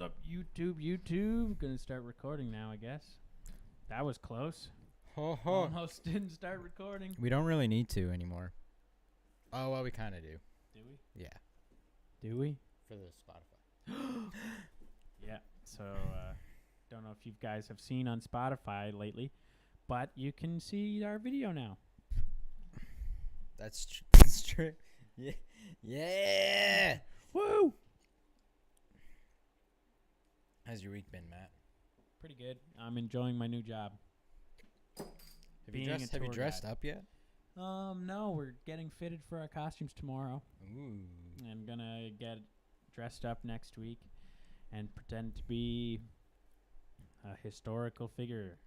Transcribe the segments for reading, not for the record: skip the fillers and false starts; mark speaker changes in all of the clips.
Speaker 1: up, YouTube? Gonna start recording now, I guess. That was close.
Speaker 2: Ho ho.
Speaker 1: Almost didn't start recording.
Speaker 2: We don't really need to anymore. Oh, well, we kind of do.
Speaker 1: Do we?
Speaker 2: Yeah.
Speaker 1: Do we?
Speaker 2: For the Spotify.
Speaker 1: Yeah. So, don't know if you guys have seen on Spotify lately, but you can see our video now.
Speaker 2: That's true. Yeah. Yeah.
Speaker 1: Woo!
Speaker 2: How's your week been, Matt?
Speaker 1: Pretty good. I'm enjoying my new job.
Speaker 2: Have
Speaker 1: Being
Speaker 2: you
Speaker 1: a
Speaker 2: dressed? Have you
Speaker 1: tour
Speaker 2: dressed
Speaker 1: guide.
Speaker 2: up yet?
Speaker 1: No, we're getting fitted for our costumes tomorrow.
Speaker 2: Ooh.
Speaker 1: I'm gonna get dressed up next week and pretend to be a historical figure.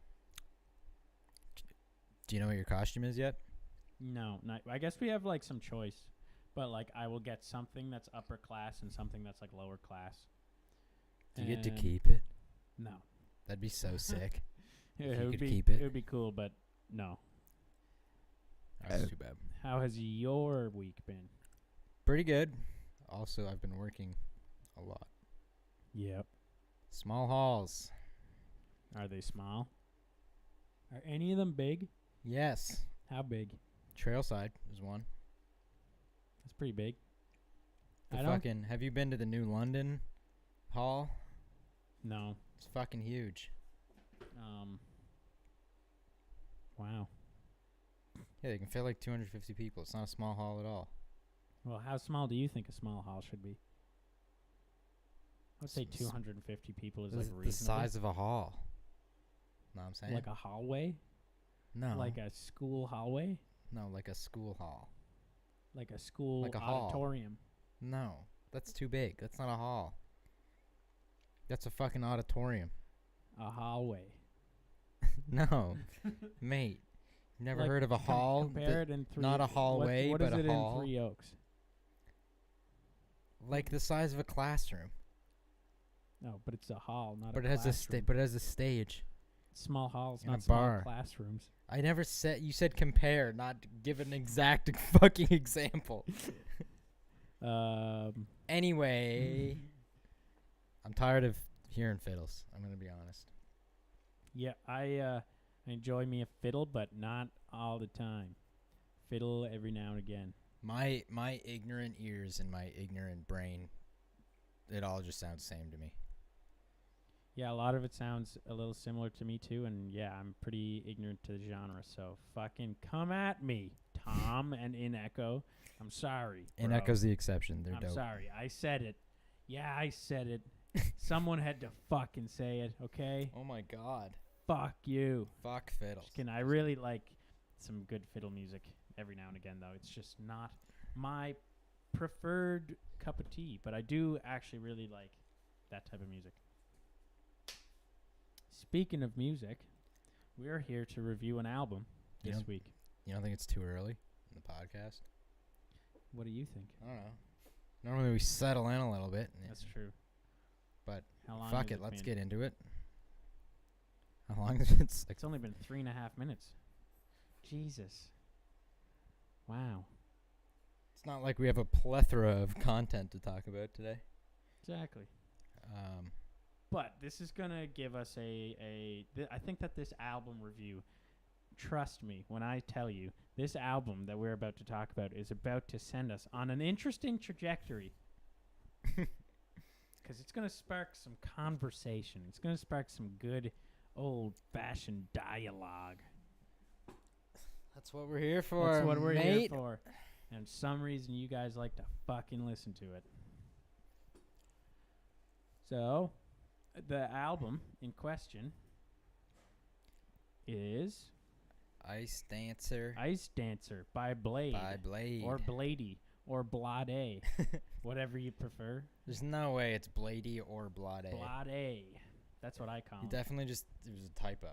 Speaker 2: Do you know what your costume is yet?
Speaker 1: No, not, I guess we have like some choice, but like I will get something that's upper class and something that's like lower class.
Speaker 2: Do you get to
Speaker 1: And
Speaker 2: keep it?
Speaker 1: No.
Speaker 2: That'd be so sick.
Speaker 1: Yeah,
Speaker 2: If you
Speaker 1: would
Speaker 2: could
Speaker 1: be,
Speaker 2: keep it.
Speaker 1: It would be cool, but no.
Speaker 2: That's too bad.
Speaker 1: How has your week been?
Speaker 2: Pretty good. Also, I've been working a lot.
Speaker 1: Yep.
Speaker 2: Small halls.
Speaker 1: Are they small? Are any of them big?
Speaker 2: Yes.
Speaker 1: How big?
Speaker 2: Trailside is one.
Speaker 1: That's pretty big.
Speaker 2: Have you been to the new London hall?
Speaker 1: No.
Speaker 2: It's fucking huge.
Speaker 1: Wow.
Speaker 2: Yeah, they can fit like 250 people. It's not a small hall at all.
Speaker 1: Well, how small do you think a small hall should be? I would say
Speaker 2: S-
Speaker 1: 250 people is
Speaker 2: This
Speaker 1: like
Speaker 2: is the
Speaker 1: reasonable.
Speaker 2: size of a hall. Know what I'm saying?
Speaker 1: Like a hallway?
Speaker 2: no.
Speaker 1: Like a school hallway?
Speaker 2: No, like a school hall.
Speaker 1: Like a school
Speaker 2: Like a hall.
Speaker 1: auditorium?
Speaker 2: No, that's too big. That's not a hall. That's a fucking auditorium.
Speaker 1: A hallway.
Speaker 2: No, mate. You never
Speaker 1: Like,
Speaker 2: heard of a hall?
Speaker 1: Compare it in three.
Speaker 2: not a hallway,
Speaker 1: what
Speaker 2: but
Speaker 1: is
Speaker 2: a
Speaker 1: it
Speaker 2: hall?
Speaker 1: in Three Oaks?
Speaker 2: Like the size of a classroom.
Speaker 1: No, but it's a hall, not
Speaker 2: But
Speaker 1: a
Speaker 2: it has
Speaker 1: classroom.
Speaker 2: but it has a stage.
Speaker 1: Small halls,
Speaker 2: and a
Speaker 1: not small
Speaker 2: bar.
Speaker 1: classrooms.
Speaker 2: I never said you said compare, not give an exact fucking example. Anyway, I'm tired of hearing fiddles. I'm gonna be honest.
Speaker 1: Yeah, I enjoy me a fiddle, but not all the time. Fiddle every now and again.
Speaker 2: My ignorant ears and my ignorant brain, it all just sounds the same to me.
Speaker 1: Yeah, a lot of it sounds a little similar to me too, and yeah, I'm pretty ignorant to the genre, so fucking come at me, Tom and In Echo. I'm sorry.
Speaker 2: And
Speaker 1: bro.
Speaker 2: Echo's the exception. They're
Speaker 1: I'm
Speaker 2: dope.
Speaker 1: sorry. I said it. Yeah, I said it. Someone had to fucking say it, okay?
Speaker 2: Oh my god.
Speaker 1: Fuck you.
Speaker 2: Fuck fiddles.
Speaker 1: Can I really like some good fiddle music every now and again, though. It's just not my preferred cup of tea, but I do actually really like that type of music. Speaking of music, we're here to review an album
Speaker 2: You
Speaker 1: this
Speaker 2: don't-
Speaker 1: week.
Speaker 2: You don't think it's too early in the podcast?
Speaker 1: What do you think?
Speaker 2: I don't know. Normally we settle in a little bit.
Speaker 1: That's true.
Speaker 2: But
Speaker 1: How long
Speaker 2: fuck
Speaker 1: has
Speaker 2: it, let's
Speaker 1: been?
Speaker 2: get into it. How long is it? It's like
Speaker 1: It's only been 3.5 minutes. Jesus. Wow.
Speaker 2: it's not like we have a plethora of content to talk about today.
Speaker 1: Exactly.
Speaker 2: Um,
Speaker 1: But this is going to give us I think that this album review, trust me when I tell you, this album that we're about to talk about is about to send us on an interesting trajectory. Because it's going to spark some conversation. It's going to spark some good old-fashioned dialogue.
Speaker 2: that's what we're here for.
Speaker 1: That's what we're here
Speaker 2: mate.
Speaker 1: for. And for some reason, you guys like to fucking listen to it. So, the album in question is
Speaker 2: Ice Dancer
Speaker 1: Ice Dancer by Blade.
Speaker 2: by Blade.
Speaker 1: Or Blady. Or Blade. Whatever you prefer.
Speaker 2: There's no way it's Blady or Blade.
Speaker 1: Blade. That's what I call
Speaker 2: You
Speaker 1: it.
Speaker 2: definitely just it was a typo.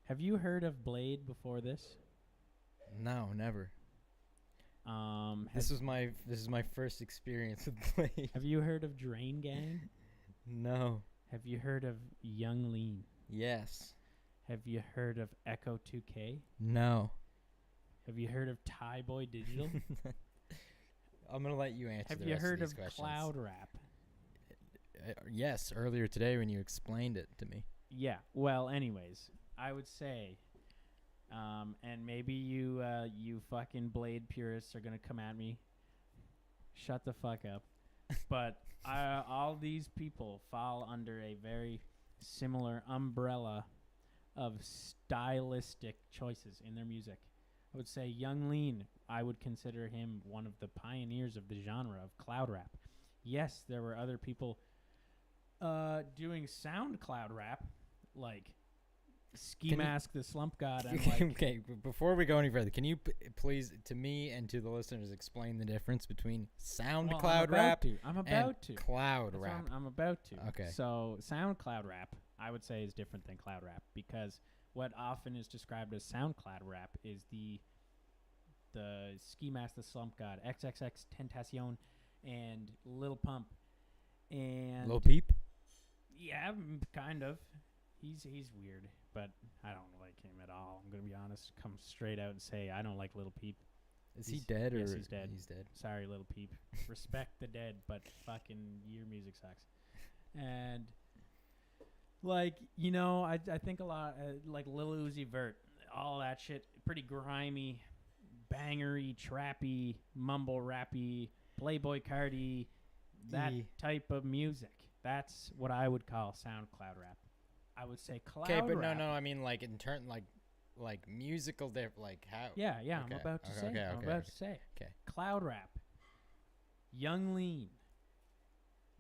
Speaker 1: Have you heard of Blade before this?
Speaker 2: No, never.
Speaker 1: Have,
Speaker 2: This is my first experience with Blade.
Speaker 1: have you heard of Drain Gang?
Speaker 2: No.
Speaker 1: Have you heard of Young Lean?
Speaker 2: Yes.
Speaker 1: Have you heard of Echo 2K?
Speaker 2: No.
Speaker 1: Have you heard of Thai Boy Digital?
Speaker 2: I'm gonna let you answer.
Speaker 1: Have
Speaker 2: the
Speaker 1: you
Speaker 2: rest
Speaker 1: heard
Speaker 2: of
Speaker 1: of
Speaker 2: these questions.
Speaker 1: Cloud Rap?
Speaker 2: Yes, earlier today when you explained it to me.
Speaker 1: Yeah. Well, anyways, I would say, and maybe you fucking Blade purists are gonna come at me. Shut the fuck up. But all these people fall under a very similar umbrella of stylistic choices in their music. I would say Young Lean, I would consider him one of the pioneers of the genre of cloud rap. Yes, there were other people doing sound cloud rap, like Ski Mask the Slump God. And like,
Speaker 2: Okay, before we go any further, can you please, to me and to the listeners, explain the difference between sound cloud rap
Speaker 1: I'm about to.
Speaker 2: cloud
Speaker 1: That's
Speaker 2: rap?
Speaker 1: what I'm about to.
Speaker 2: Okay.
Speaker 1: So sound cloud rap, I would say, is different than cloud rap because what often is described as sound cloud rap is the Ski Mask the Slump God, XXX Tentacion, and Lil Pump, and
Speaker 2: Lil Peep?
Speaker 1: Yeah, kind of. He's weird, but I don't like him at all. I'm gonna be honest. Come straight out and say I don't like Lil Peep.
Speaker 2: Is he dead or
Speaker 1: yes, he's dead.
Speaker 2: He's dead.
Speaker 1: Sorry, Lil Peep. Respect the dead, but fucking your music sucks. And like I think a lot like Lil Uzi Vert, all that shit, pretty grimy, bangery, trappy, mumble rappy, Playboy Cardi, that type of music. That's what I would call SoundCloud rap. I would say cloud rap.
Speaker 2: Okay, but no, I mean like in turn, like musical, like how?
Speaker 1: Yeah,
Speaker 2: Okay.
Speaker 1: I'm about to say. I'm about to say.
Speaker 2: Okay.
Speaker 1: Cloud rap, Young Lean,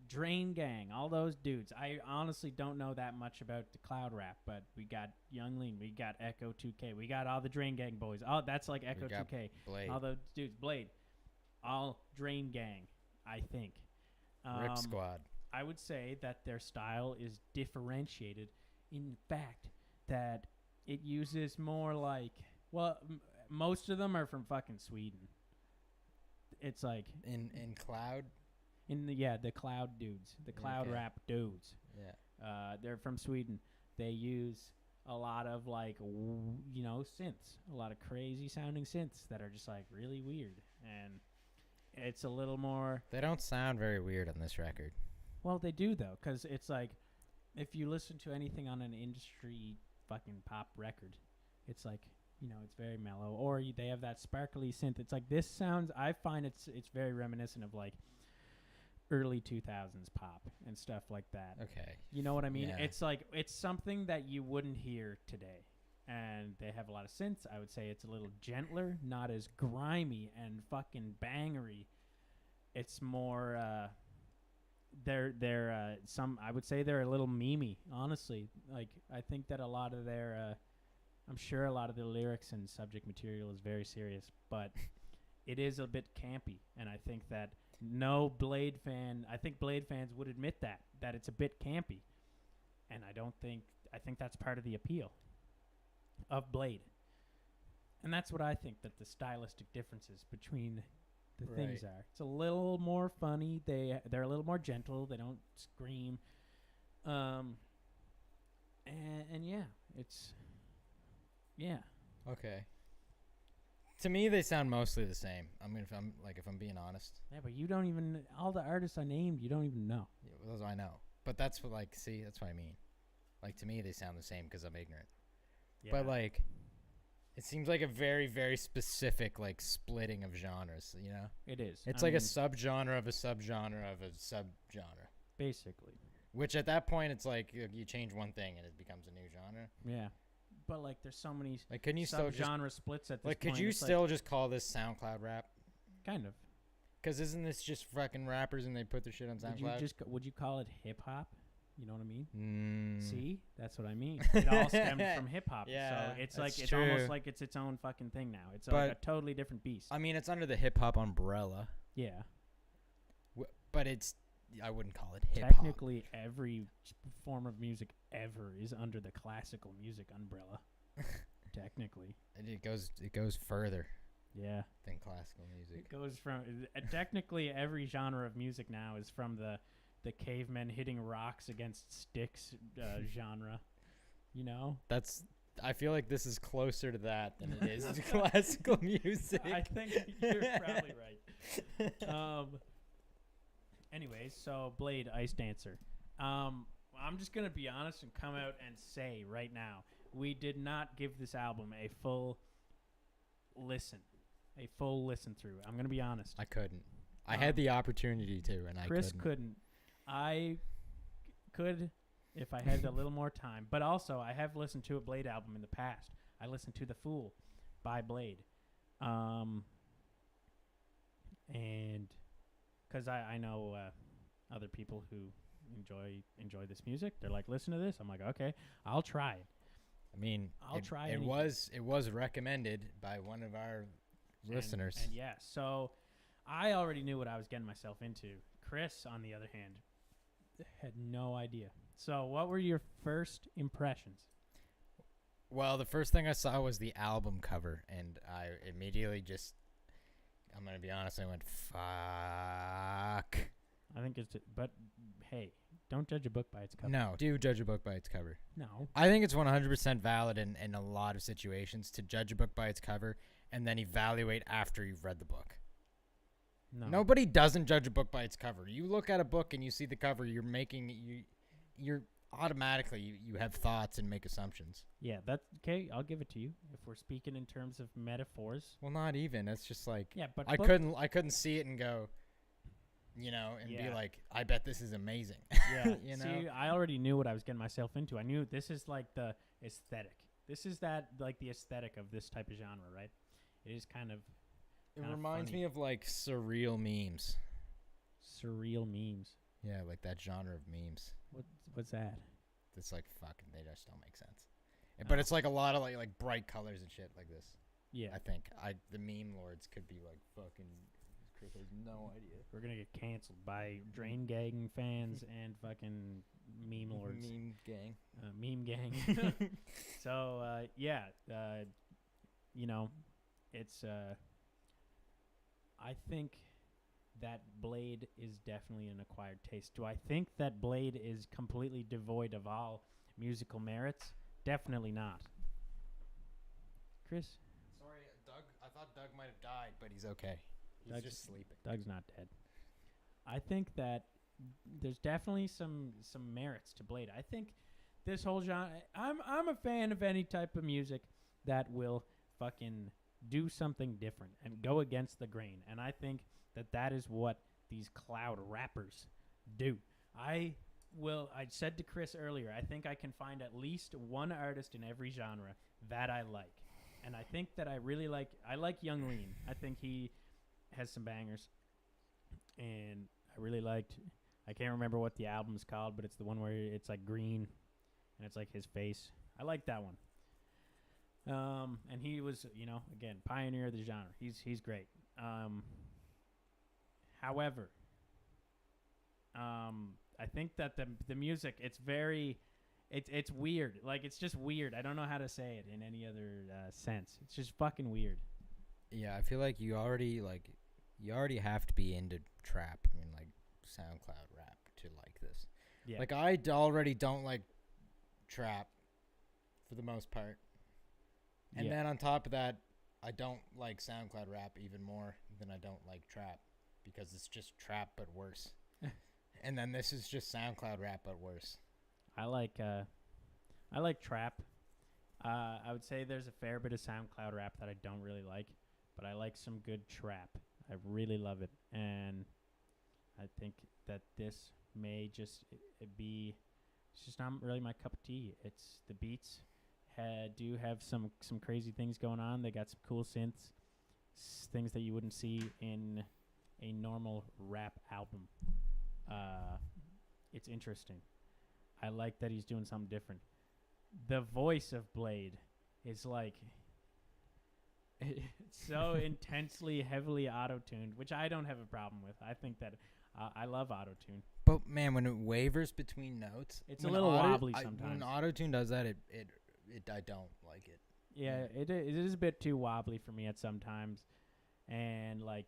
Speaker 1: Drain Gang, all those dudes. I honestly don't know that much about the cloud rap, but we got Young Lean, we got Echo 2K, we got all the Drain Gang boys. Oh, that's like Echo 2K.
Speaker 2: Blade.
Speaker 1: All those dudes, Blade, all Drain Gang, I think.
Speaker 2: Rip Squad.
Speaker 1: I would say that their style is differentiated in fact that it uses more like, most of them are from fucking Sweden. It's like
Speaker 2: in cloud.
Speaker 1: In the cloud dudes, the cloud rap dudes.
Speaker 2: Yeah.
Speaker 1: They're from Sweden. They use a lot of like synths, a lot of crazy sounding synths that are just like really weird, and it's a little more.
Speaker 2: They don't sound very weird on this record.
Speaker 1: Well, they do though, because it's like if you listen to anything on an industry fucking pop record, it's like it's very mellow, or they have that sparkly synth. It's like this sounds. I find it's very reminiscent of like early 2000s pop and stuff like that.
Speaker 2: Okay.
Speaker 1: You know what I mean?
Speaker 2: Yeah.
Speaker 1: It's like it's something that you wouldn't hear today. And they have a lot of synths. I would say it's a little gentler, not as grimy and fucking bangery. It's more they're some I would say they're a little memey, honestly. Like I think that a lot of their I'm sure a lot of the lyrics and subject material is very serious, but it is a bit campy, and I think that no Blade fan, I think Blade fans would admit that it's a bit campy. And I think that's part of the appeal of Blade. And that's what I think that the stylistic differences between the things are. It's a little more funny. They're a little more gentle. They don't scream. And yeah, it's
Speaker 2: Okay. To me, they sound mostly the same. If I'm being honest.
Speaker 1: Yeah, but you don't even all the artists I named. You don't even know.
Speaker 2: Yeah, well, those I know, but that's what that's what I mean. Like to me, they sound the same because I'm ignorant. Yeah. But like, it seems like a very, very specific like splitting of genres.
Speaker 1: It is.
Speaker 2: It's a subgenre of a subgenre of a subgenre.
Speaker 1: Basically.
Speaker 2: Which at that point, it's like you change one thing and it becomes a new genre.
Speaker 1: Yeah. But like, there's so many
Speaker 2: can you
Speaker 1: subgenre splits at this point.
Speaker 2: Could you still just call this SoundCloud rap?
Speaker 1: Kind of.
Speaker 2: Because isn't this just fucking rappers and they put their shit on SoundCloud?
Speaker 1: Would you call it hip hop? You know what I mean?
Speaker 2: Mm.
Speaker 1: See, that's what I mean. It all stems from hip hop.
Speaker 2: Yeah,
Speaker 1: so it's almost like it's its own fucking thing now. It's like a totally different beast.
Speaker 2: I mean, it's under the hip hop umbrella.
Speaker 1: Yeah.
Speaker 2: But I wouldn't call it hip hop.
Speaker 1: Technically, every form of music ever is under the classical music umbrella. Technically.
Speaker 2: And it goes further.
Speaker 1: Yeah.
Speaker 2: Than classical music.
Speaker 1: It goes from technically every genre of music now is from the cavemen hitting rocks against sticks genre.
Speaker 2: I feel like this is closer to that than it is to classical music.
Speaker 1: I think you're probably right. Anyways, so Blade, Ice Dancer. I'm just gonna be honest and come out and say right now, we did not give this album a full listen, through. I'm gonna be honest.
Speaker 2: I couldn't. I had the opportunity to, and
Speaker 1: Chris
Speaker 2: I
Speaker 1: couldn't. I could if I had a little more time. But also, I have listened to a Blade album in the past. I listened to The Fool by Blade. And because I know other people who enjoy this music. They're like, listen to this. I'm like, okay, I'll try it.
Speaker 2: I mean,
Speaker 1: I'll try
Speaker 2: it. It was recommended by one of our listeners.
Speaker 1: And yeah, so I already knew what I was getting myself into. Chris, on the other hand, had no idea. So what were your first impressions?
Speaker 2: Well, the first thing I saw was the album cover, and I immediately just, I'm going to be honest, I went, fuck.
Speaker 1: I think but hey, don't judge a book by its cover.
Speaker 2: No, do judge a book by its cover.
Speaker 1: No.
Speaker 2: I think it's 100% valid in a lot of situations to judge a book by its cover and then evaluate after you've read the book.
Speaker 1: No.
Speaker 2: Nobody doesn't judge a book by its cover. You look at a book and you see the cover, you're automatically you have thoughts and make assumptions.
Speaker 1: Yeah, that's okay. I'll give it to you. If we're speaking in terms of metaphors.
Speaker 2: Well, not even. It's just like,
Speaker 1: yeah, but
Speaker 2: I couldn't see it and go, you know, and be like, I bet this is amazing.
Speaker 1: Yeah.
Speaker 2: You know?
Speaker 1: See, I already knew what I was getting myself into. I knew this is like the aesthetic. This is like the aesthetic of this type of genre, right? It is kind of.
Speaker 2: It reminds me of like surreal memes.
Speaker 1: Surreal memes.
Speaker 2: Yeah, like that genre of memes.
Speaker 1: What's that?
Speaker 2: It's like fucking. They just don't make sense. But it's like a lot of like bright colors and shit like this.
Speaker 1: Yeah.
Speaker 2: I think the meme lords could be like fucking. Chris has no idea.
Speaker 1: We're gonna get canceled by Drain Gang fans and fucking meme lords.
Speaker 2: Meme gang.
Speaker 1: Meme gang. So yeah, you know, it's. I think that Blade is definitely an acquired taste. Do I think that Blade is completely devoid of all musical merits? Definitely not. Chris?
Speaker 2: Sorry, Doug. I thought Doug might have died, but he's okay. He's just sleeping.
Speaker 1: Doug's not dead. I think that there's definitely some merits to Blade. I think this whole genre. I'm a fan of any type of music that will fucking do something different and go against the grain. And I think that is what these cloud rappers do. I said to Chris earlier, I think I can find at least one artist in every genre that I like. And I think that I like Young Lean. I think he has some bangers. And I really liked, I can't remember what the album's called, but it's the one where it's like green and it's like his face. I like that one. And he was, you know, again, pioneer of the genre. He's great. However, I think that the music, it's weird. Like, it's just weird. I don't know how to say it in any other sense. It's just fucking weird.
Speaker 2: Yeah, I feel like you already have to be into trap. I mean, like SoundCloud rap to like this.
Speaker 1: Yeah.
Speaker 2: Like I already don't like trap for the most part. And then on top of that, I don't like SoundCloud rap even more than I don't like trap because it's just trap but worse. And then this is just SoundCloud rap but worse.
Speaker 1: I like trap. I would say there's a fair bit of SoundCloud rap that I don't really like, but I like some good trap. I really love it, and I think that this may just be. It's just not really my cup of tea. It's the beats do have some crazy things going on. They got some cool synths, things that you wouldn't see in a normal rap album. It's interesting. I like that he's doing something different. The voice of Blade is like it's so intensely, heavily auto-tuned, which I don't have a problem with. I think that I love auto-tune.
Speaker 2: But man, when it wavers between notes,
Speaker 1: it's a little wobbly sometimes.
Speaker 2: When auto-tune does that, I don't like it.
Speaker 1: Yeah, it is a bit too wobbly for me at some times, and like,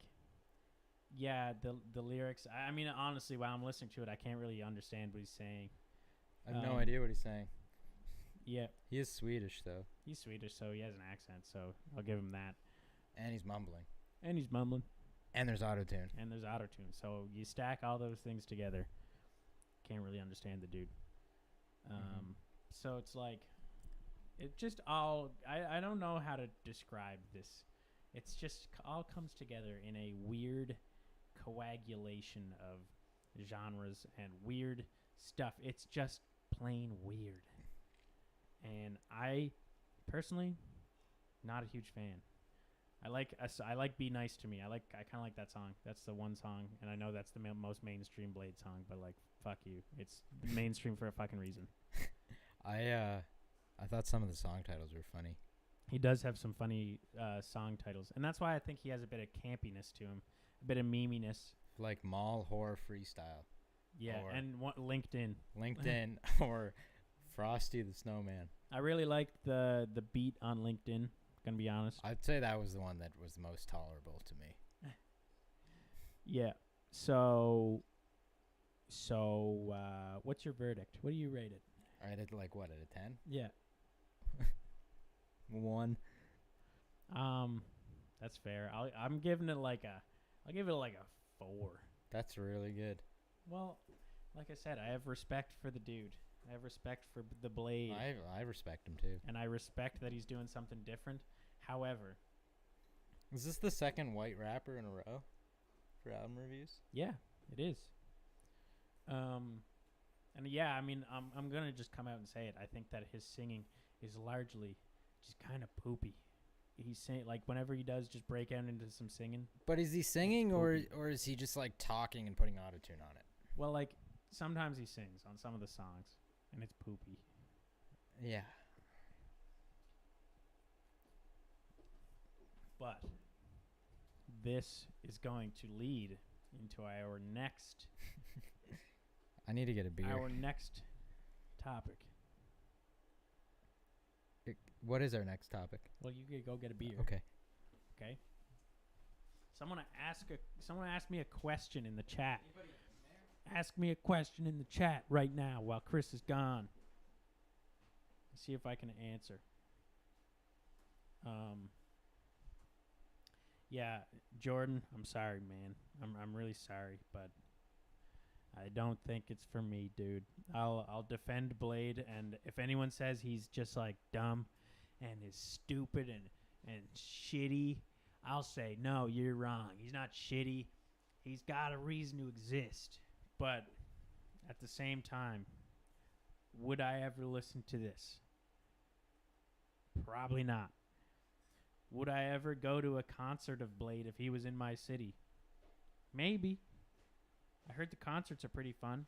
Speaker 1: yeah, the lyrics. I mean, honestly, while I'm listening to it, I can't really understand what he's saying.
Speaker 2: I have no idea what he's saying.
Speaker 1: Yeah,
Speaker 2: he is Swedish though.
Speaker 1: He's Swedish, so he has an accent. So I'll give him that.
Speaker 2: And he's mumbling. And there's auto-tune.
Speaker 1: And there's auto-tune. So you stack all those things together. Can't really understand the dude. So it's like, it just all, I don't know how to describe this. It's just all comes together in a weird coagulation of genres and weird stuff. It's just plain weird. And I, personally, not a huge fan. I like Be Nice to Me. I kind of like that song. That's the one song, and I know that's the most mainstream Blade song, but like, fuck you. It's mainstream for a fucking reason.
Speaker 2: I thought some of the song titles were funny.
Speaker 1: He does have some funny song titles, and that's why I think he has a bit of campiness to him, a bit of meminess.
Speaker 2: Like Mall Horror Freestyle.
Speaker 1: Yeah, and LinkedIn.
Speaker 2: LinkedIn or Frosty the Snowman.
Speaker 1: I really liked the beat on LinkedIn, gonna be honest.
Speaker 2: I'd say that was the one that was the most tolerable to me.
Speaker 1: Yeah. So what's your verdict? What do you rate it?
Speaker 2: I rated like what, out of 10?
Speaker 1: Yeah.
Speaker 2: 1.
Speaker 1: That's fair. I'll give it like a 4.
Speaker 2: That's really good.
Speaker 1: Well, like I said, I have respect for the dude. I have respect for the Blade.
Speaker 2: I respect him too.
Speaker 1: And I respect that he's doing something different. However,
Speaker 2: is this the second white rapper in a row for album reviews?
Speaker 1: Yeah, it is. And yeah, I mean, I'm gonna just come out and say it. I think that his singing is largely just kind of poopy. He's saying, like, whenever he does just break out into some singing.
Speaker 2: But is he singing or is he just like talking and putting autotune on it?
Speaker 1: Well, like, sometimes he sings on some of the songs, and it's poopy.
Speaker 2: Yeah.
Speaker 1: But this is going to lead into our next...
Speaker 2: I need to get a beer.
Speaker 1: Our next topic.
Speaker 2: What is our next topic?
Speaker 1: Well, you could go get a beer.
Speaker 2: Okay.
Speaker 1: Okay. Someone ask me a question in the chat. Ask me a question in the chat right now while Chris is gone. Let's see if I can answer. Yeah, Jordan, I'm sorry, man. I'm really sorry, but I don't think it's for me, dude. I'll defend Blade, and if anyone says he's just like dumb and is stupid and shitty, I'll say, no, you're wrong. He's not shitty. He's got a reason to exist. But at the same time, would I ever listen to this? Probably not. Would I ever go to a concert of Blade if he was in my city? Maybe. I heard the concerts are pretty fun.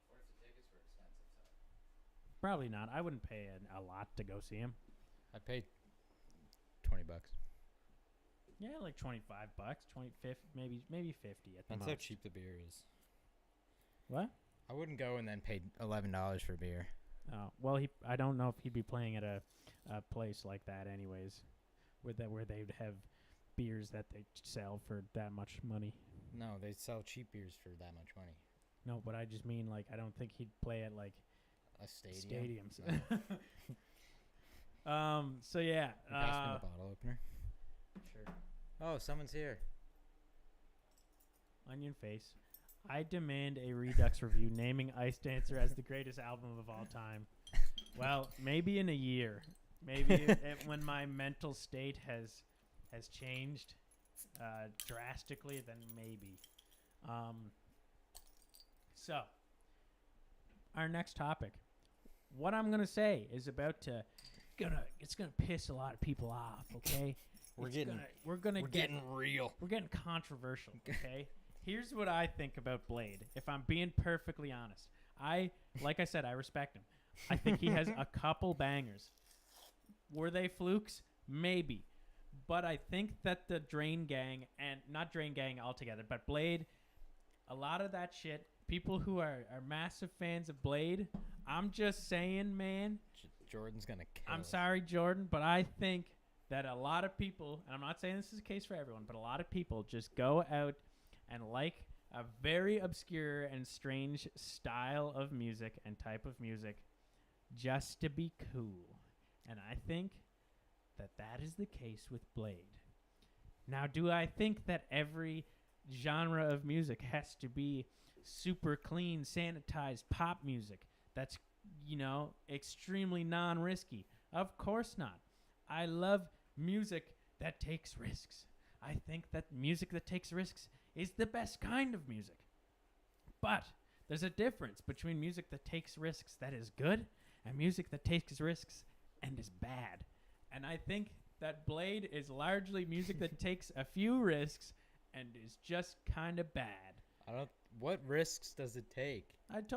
Speaker 2: What if the tickets were expensive, though?
Speaker 1: Probably not. I wouldn't pay a lot to go see him.
Speaker 2: I'd pay $20.
Speaker 1: Yeah, like $25, 50, maybe 50 at the most.
Speaker 2: That's how cheap the beer is.
Speaker 1: What?
Speaker 2: I wouldn't go and then pay $11 for beer.
Speaker 1: Oh, well, I don't know if he'd be playing at a place like that anyways, where they'd have beers that they sell for that much money.
Speaker 2: No, they sell cheap beers for that much money.
Speaker 1: No, but I just mean, like, I don't think he'd play at, like,
Speaker 2: a stadium.
Speaker 1: Stadiums. So, yeah.
Speaker 2: Pass me the bottle opener.
Speaker 1: Sure.
Speaker 2: Oh, someone's here.
Speaker 1: Onion face. I demand a Redux review naming Ice Dancer as the greatest album of all time. Well, maybe in a year. Maybe when my mental state has changed drastically, then maybe. So, our next topic. What I'm gonna say is it's gonna piss a lot of people off. Okay, we're getting
Speaker 2: real.
Speaker 1: We're getting controversial. Okay. Here's what I think about Blade. If I'm being perfectly honest, like I said, I respect him. I think he has a couple bangers. Were they flukes? Maybe. But I think that the Drain Gang, and not Drain Gang altogether, but Blade, a lot of that shit, people who are massive fans of Blade, I'm just saying, man.
Speaker 2: Jordan's going to kill
Speaker 1: I'm
Speaker 2: us.
Speaker 1: sorry, Jordan, but I think that a lot of people, and I'm not saying this is the case for everyone, but a lot of people just go out and like a very obscure and strange style of music and type of music just to be cool. And I think that is the case with Blade. Now, do I think that every genre of music has to be super clean, sanitized pop music that's, extremely non-risky? Of course not. I love music that takes risks. I think that music that takes risks is the best kind of music. But there's a difference between music that takes risks that is good and music that takes risks and is bad. And I think that Blade is largely music that takes a few risks and is just kind of bad.
Speaker 2: What risks does it take?
Speaker 1: It's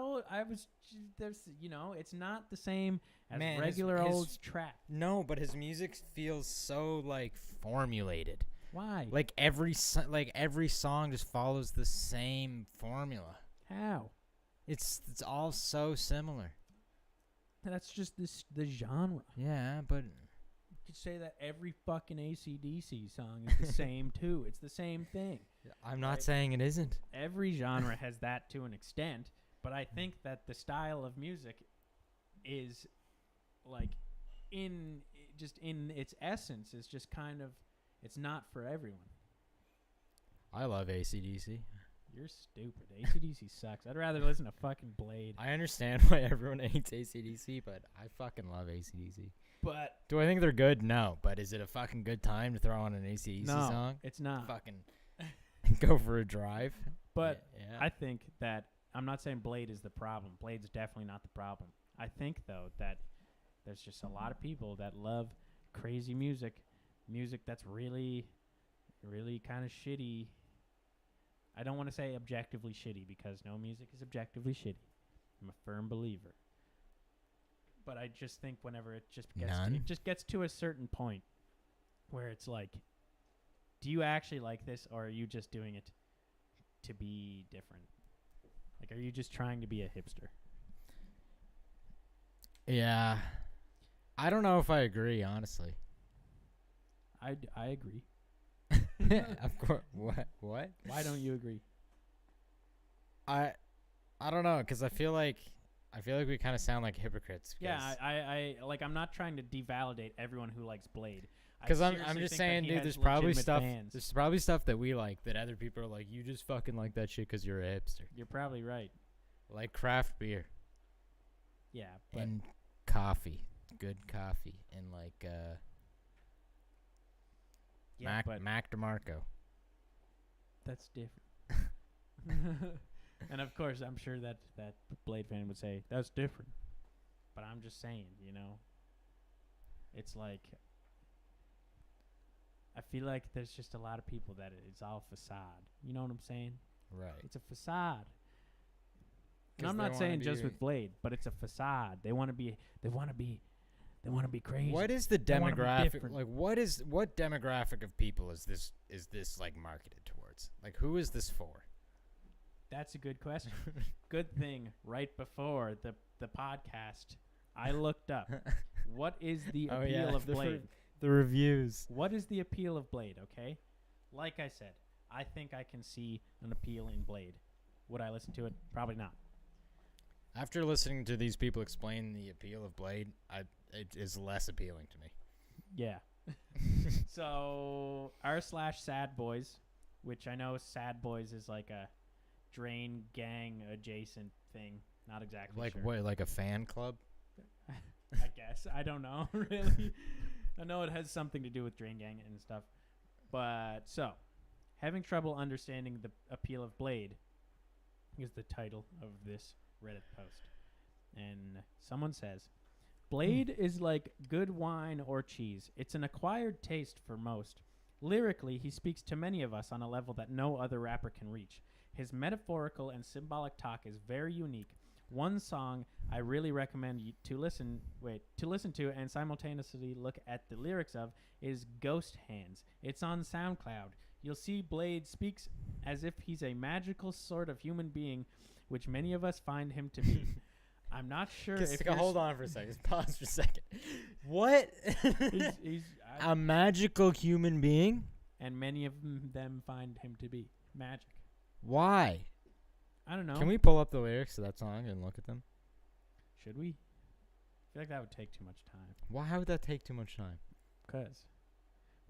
Speaker 1: not the same as
Speaker 2: Man,
Speaker 1: regular old trap.
Speaker 2: No, but his music feels so like formulated.
Speaker 1: Why?
Speaker 2: Like every song just follows the same formula.
Speaker 1: How?
Speaker 2: It's all so similar.
Speaker 1: That's just the genre.
Speaker 2: Yeah, but
Speaker 1: You could say that every fucking AC/DC song is the same too. It's the same thing.
Speaker 2: I'm not saying it isn't.
Speaker 1: Every genre has that to an extent, but I think that the style of music is like in its essence is just kind of, it's not for everyone.
Speaker 2: I love AC/DC.
Speaker 1: You're stupid. AC/DC sucks. I'd rather listen to fucking Blade.
Speaker 2: I understand why everyone hates AC/DC, but I fucking love AC/DC.
Speaker 1: But
Speaker 2: do I think they're good? No. But is it a fucking good time to throw on an AC/DC song?
Speaker 1: It's not.
Speaker 2: Fucking go for a drive.
Speaker 1: But
Speaker 2: yeah.
Speaker 1: I think that, I'm not saying Blade is the problem. Blade's definitely not the problem. I think, though, that there's just a lot of people that love crazy music that's really, really kind of shitty. I don't want to say objectively shitty, because no music is objectively shitty. I'm a firm believer. But I just think whenever it just gets to a certain point where it's like, do you actually like this, or are you just doing it to be different? Like, are you just trying to be a hipster?
Speaker 2: Yeah. I don't know if I agree, honestly.
Speaker 1: I agree.
Speaker 2: Of course. What?
Speaker 1: Why don't you agree?
Speaker 2: I don't know, because I feel like we kind of sound like hypocrites.
Speaker 1: Yeah, I'm not trying to devalidate everyone who likes Blade.
Speaker 2: Because I'm just saying, dude, there's probably stuff that we like that other people are like, you just fucking like that shit because you're a hipster.
Speaker 1: You're probably right.
Speaker 2: Like craft beer.
Speaker 1: Yeah, but
Speaker 2: and coffee, good coffee, and like Mac DeMarco.
Speaker 1: That's different. And of course, I'm sure that Blade fan would say that's different. But I'm just saying, it's like, I feel like there's just a lot of people that it's all facade. You know what I'm saying?
Speaker 2: Right.
Speaker 1: It's a facade. And I'm not saying just with Blade, but it's a facade. They want to be crazy.
Speaker 2: What is the demographic? Like, what demographic of people is this like marketed towards? Like, who is this for?
Speaker 1: That's a good question. Good thing right before the podcast, I looked up what is the appeal of Blade.
Speaker 2: The reviews.
Speaker 1: What is the appeal of Blade? Okay, like I said, I think I can see an appeal in Blade. Would I listen to it? Probably not.
Speaker 2: After listening to these people explain the appeal of Blade, it is less appealing to me.
Speaker 1: Yeah. So r/Sad Boys, which I know Sad Boys is like a Drain Gang adjacent thing. Not exactly
Speaker 2: like
Speaker 1: sure.
Speaker 2: What, like a fan club?
Speaker 1: I guess. I don't know, really. I know it has something to do with Drain Gang and stuff. But, so, having trouble understanding the appeal of Blade is the title of this Reddit post. And someone says, Blade is like good wine or cheese. It's an acquired taste for most. Lyrically, he speaks to many of us on a level that no other rapper can reach. His metaphorical and symbolic talk is very unique. One song I really recommend you to listen to and simultaneously look at the lyrics of is Ghost Hands. It's on SoundCloud. You'll see Blade speaks as if he's a magical sort of human being, which many of us find him to be. I'm not sure if
Speaker 2: hold on for a second. Pause for a second. What?
Speaker 1: he's
Speaker 2: a magical human being?
Speaker 1: And many of them find him to be magic.
Speaker 2: Why?
Speaker 1: I don't know.
Speaker 2: Can we pull up the lyrics to that song and look at them?
Speaker 1: Should we? I feel like that would take too much time.
Speaker 2: Why would that take too much time?
Speaker 1: Because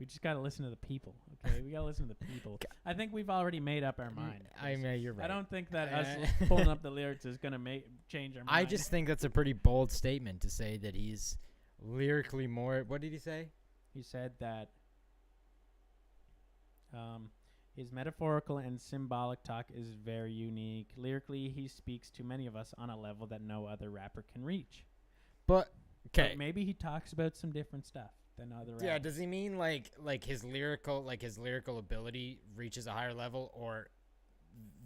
Speaker 1: We just got to listen to the people, okay? We got to listen to the people. I think we've already made up our mind.
Speaker 2: I mean, you're right.
Speaker 1: I don't think that us pulling up the lyrics is going to change our mind.
Speaker 2: I just think that's a pretty bold statement to say that he's lyrically more. What did he say?
Speaker 1: He said that his metaphorical and symbolic talk is very unique. Lyrically, he speaks to many of us on a level that no other rapper can reach.
Speaker 2: But
Speaker 1: But maybe he talks about some different stuff than other rappers.
Speaker 2: Yeah, does he mean like his lyrical ability reaches a higher level, or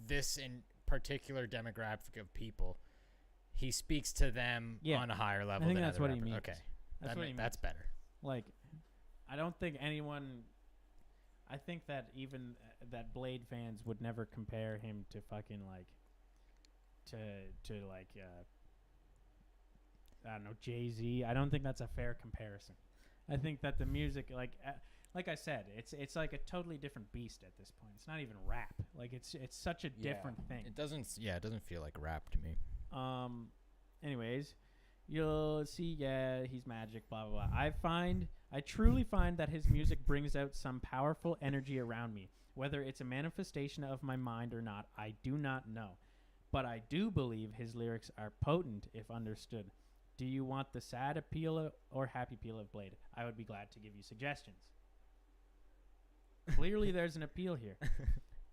Speaker 2: this in particular demographic of people, he speaks to them on a higher level?
Speaker 1: I think
Speaker 2: than
Speaker 1: that's
Speaker 2: other
Speaker 1: what
Speaker 2: rappers?
Speaker 1: he means.
Speaker 2: Okay,
Speaker 1: That's what he means.
Speaker 2: That's better.
Speaker 1: Like, I don't think anyone. I think that even that Blade fans would never compare him to fucking like to like I don't know, Jay-Z. I don't think that's a fair comparison. I think that the music, like I said, it's like a totally different beast at this point. It's not even rap. Like it's such a different thing.
Speaker 2: It doesn't feel like rap to me.
Speaker 1: Anyways, you'll see. Yeah, he's magic. Blah blah blah. I truly find that his music brings out some powerful energy around me. Whether it's a manifestation of my mind or not, I do not know. But I do believe his lyrics are potent if understood. Do you want the sad appeal or happy appeal of Blade? I would be glad to give you suggestions. Clearly, there's an appeal here.